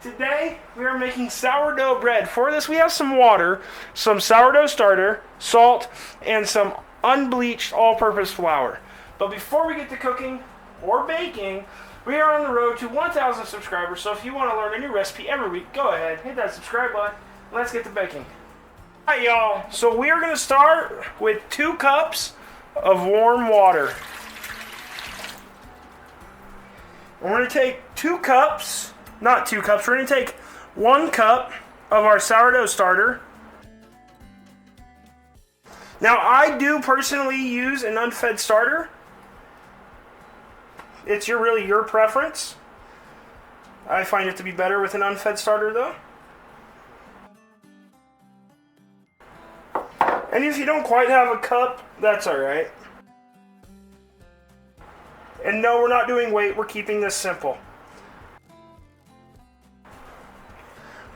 Today we are making sourdough bread. For this we have some water, some sourdough starter, salt, and some unbleached all-purpose flour. But before we get to cooking or baking, we are on the road to 1,000 subscribers, so if you want to learn a new recipe every week, go ahead, hit that subscribe button, and let's get to baking. Alright y'all, so we are going to start with 2 cups of warm water. And we're going to take 2 cups, not 2 cups, we're going to take 1 cup of our sourdough starter. Now I do personally use an unfed starter. It's really your preference. I find it to be better with an unfed starter though. And if you don't quite have a cup, that's alright. And no, we're not doing weight, we're keeping this simple.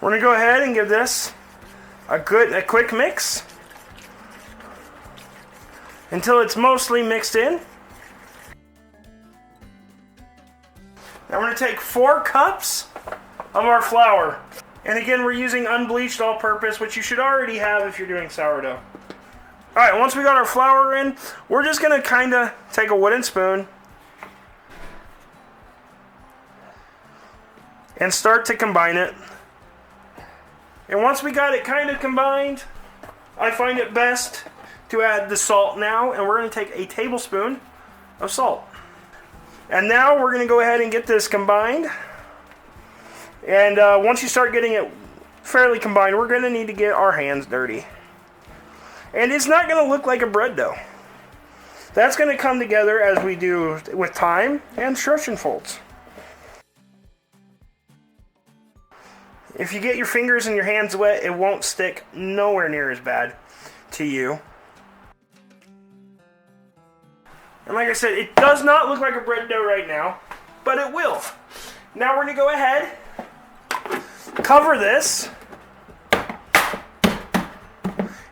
We're going to go ahead and give this a quick mix until it's mostly mixed in. Now we're going to take 4 cups of our flour. And again, we're using unbleached all-purpose, which you should already have if you're doing sourdough. Alright, once we got our flour in, we're just going to kind of take a wooden spoon and start to combine it. And once we got it kind of combined, I find it best to add the salt now, and we're going to take a tablespoon of salt. And now we're going to go ahead and get this combined. And once you start getting it fairly combined, we're going to need to get our hands dirty. And it's not going to look like a bread dough. That's going to come together as we do with time and stretch and folds. If you get your fingers and your hands wet, it won't stick nowhere near as bad to you. And like I said, it does not look like a bread dough right now, but it will. Now we're going to go ahead, cover this.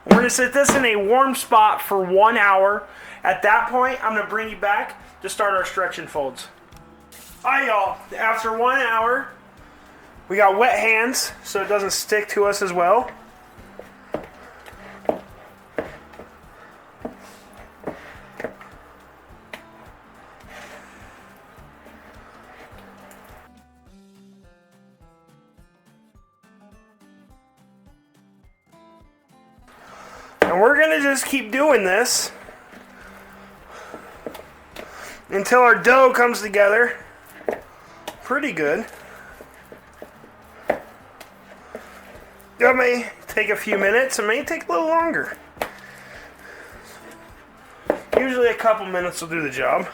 We're going to set this in a warm spot for 1 hour. At that point, I'm going to bring you back to start our stretch and folds. Alright y'all, after 1 hour, we got wet hands so it doesn't stick to us as well. And we're going to just keep doing this until our dough comes together pretty good. It may take a few minutes, it may take a little longer. Usually a couple minutes will do the job.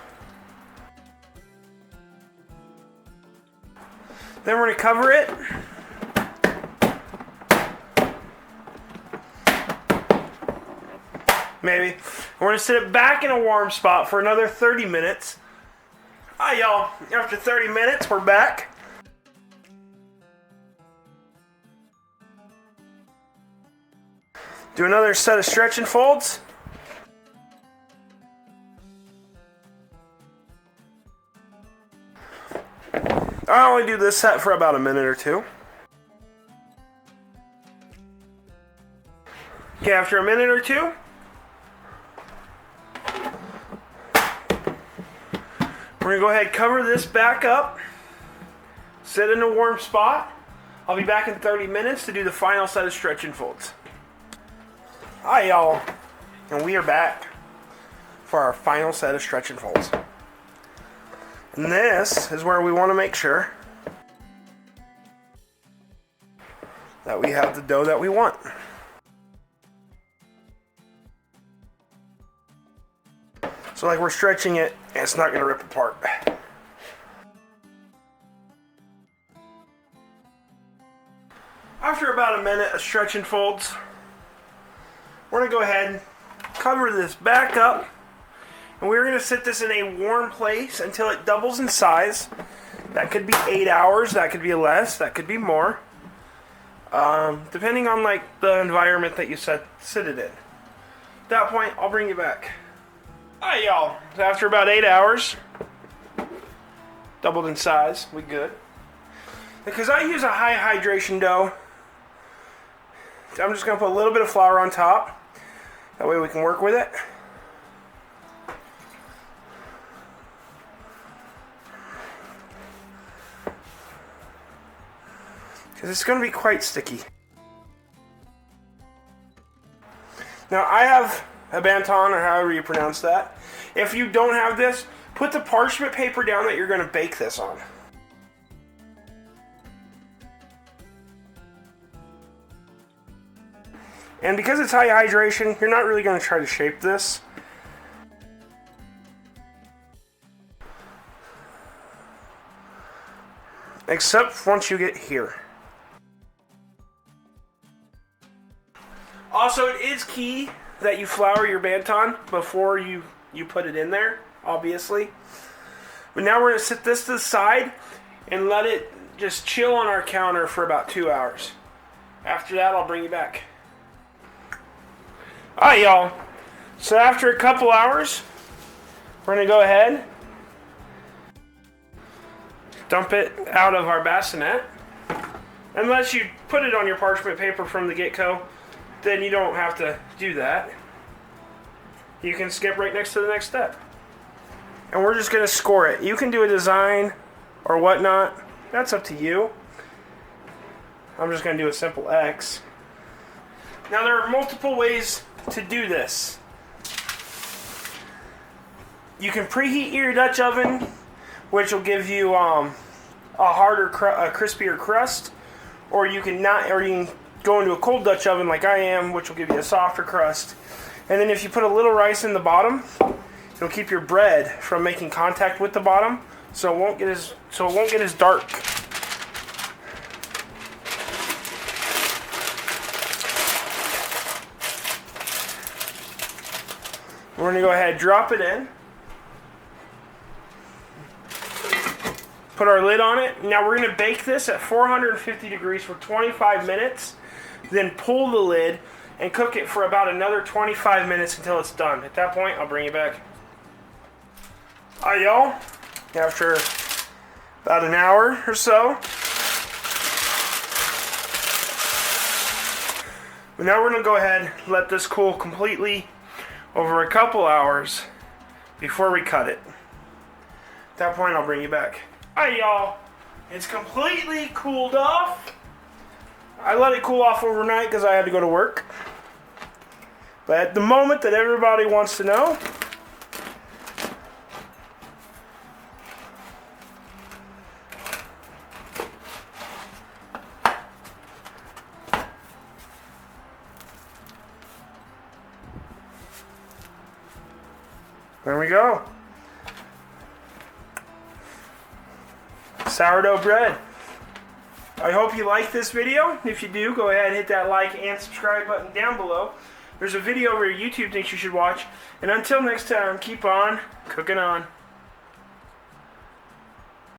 Then we're going to cover it. Maybe. We're going to sit it back in a warm spot for another 30 minutes. Hi y'all, after 30 minutes we're back. Do another set of stretch and folds. I only do this set for about a minute or 2. Okay, after a minute or 2, we're going to go ahead, cover this back up, sit in a warm spot. I'll be back in 30 minutes to do the final set of stretch and folds. Hi y'all, and we are back for our final set of stretch and folds. And this is where we want to make sure that we have the dough that we want. So like we're stretching it, and it's not going to rip apart. After about a minute of stretch and folds, we're going to go ahead and cover this back up, and we're going to sit this in a warm place until it doubles in size. That could be 8 hours, that could be less, that could be more, depending on like the environment that you sit it in. At that point, I'll bring you back. Alright y'all, so after about 8 hours, doubled in size, we good. Because I use a high hydration dough, I'm just going to put a little bit of flour on top. That way we can work with it. Because it's going to be quite sticky. Now I have a banton, or however you pronounce that. If you don't have this, put the parchment paper down that you're going to bake this on. And because it's high hydration, you're not really going to try to shape this. Except once you get here. Also, it is key that you flour your banton before you put it in there, obviously. But now we're going to set this to the side and let it just chill on our counter for about 2 hours. After that, I'll bring you back. Alright, y'all. So after a couple hours, we're going to go ahead, dump it out of our bassinet. Unless you put it on your parchment paper from the get-go, then you don't have to do that. You can skip right next to the next step. And we're just going to score it. You can do a design or whatnot. That's up to you. I'm just going to do a simple X. Now there are multiple ways to do this. You can preheat your Dutch oven, which will give you a harder, crispier crust, or you can go into a cold Dutch oven like I am, which will give you a softer crust. And then if you put a little rice in the bottom, it'll keep your bread from making contact with the bottom, so it won't get as dark. We're going to go ahead, drop it in, put our lid on it. Now we're going to bake this at 450 degrees for 25 minutes, then pull the lid and cook it for about another 25 minutes until it's done. At that point, I'll bring you back. Alright, y'all, after about an hour or so, but now we're going to go ahead and let this cool completely over a couple hours before we cut it. At that point, I'll bring you back. Alright, y'all, it's completely cooled off. I let it cool off overnight because I had to go to work. But at the moment that everybody wants to know, there we go. Sourdough bread. I hope you like this video. If you do, go ahead and hit that like and subscribe button down below. There's a video where YouTube thinks you should watch. And until next time, keep on cooking on.